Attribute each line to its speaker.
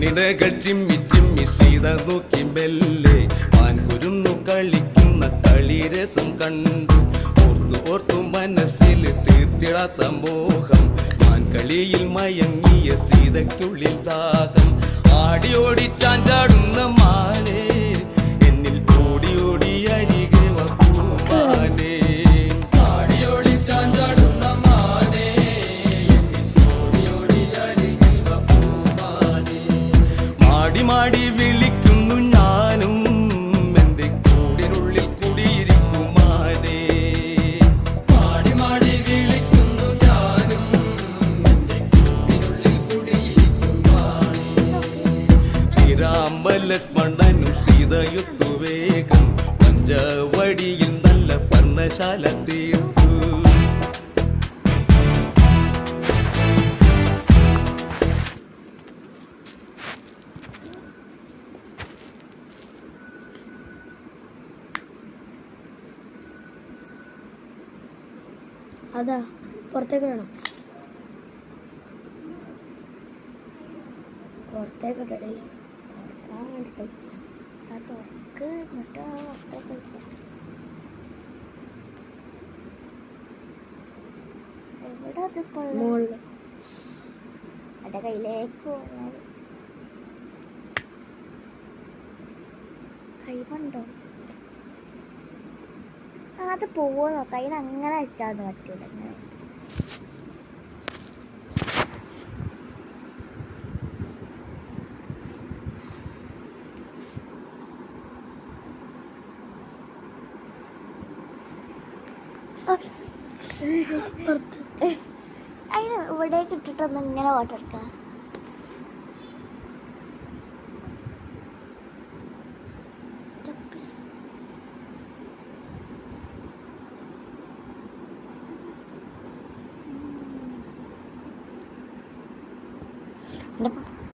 Speaker 1: കണ്ണിടകൾ ചിമ്മി ചിമ്മി സീത നോക്കി മെല്ലെ മാൻകുരുന്നു കളിക്കുന്ന കളിരസം കണ്ടു. ഓർത്തു ഓർത്തു മനസ്സിൽ തീർത്തിടാത്ത മോഹം, മാൻകളിയിൽ മയങ്ങിയ സീതയ്ക്കുള്ളിൽ ദാഹം. ആടിയോടി ചാഞ്ചാടുന്ന മാനേ, എന്നിൽ ഓടി ഓടി അരികെ വൂമാനേ. ആടിയോടി ചാഞ്ചാടുന്ന മാനേ, എന്നിൽ ഓടി ഓടി അരികെ വൂമാനേ. മാടി മാടി വിളിക്കുന്നു ഞാനും, എൻ്റെ കൂടിനുള്ളിൽ കുടിയിരിക്കുമാനേ. മാടി മാടി വിളിക്കുന്നു ഞാനും, എൻ്റെ കൂടിനുള്ളിൽ കുടിയിരിക്കുമാനേ. ശ്രീരാമലക്ഷ്മണനും സീതയുത്തു വേഗം പഞ്ചവടിയിൽ നല്ല പർണശാല തീർത്തു.
Speaker 2: അതാ പുറത്തേക്ക് ഇടണം, പുറത്തേക്ക് ഇടേ തുറക്കാൻ വേണ്ടി കഴിച്ചു. ആ തുറക്ക് എന്നിട്ട് ആ പുറത്തേക്ക് എവിടെ അതിപ്പോൾ മുകളിൽ എൻ്റെ കയ്യിലേക്ക് പോയാൽ കൈമുണ്ടോ? അത് പോവോ നോക്കാം. അതിന് അങ്ങനെ വെച്ചാൽ പറ്റൂല. അങ്ങനെ അതിന് ഇവിടേക്ക് ഇട്ടിട്ടൊന്ന് ഇങ്ങനെ വാട്ടെടുക്കാം. Nope.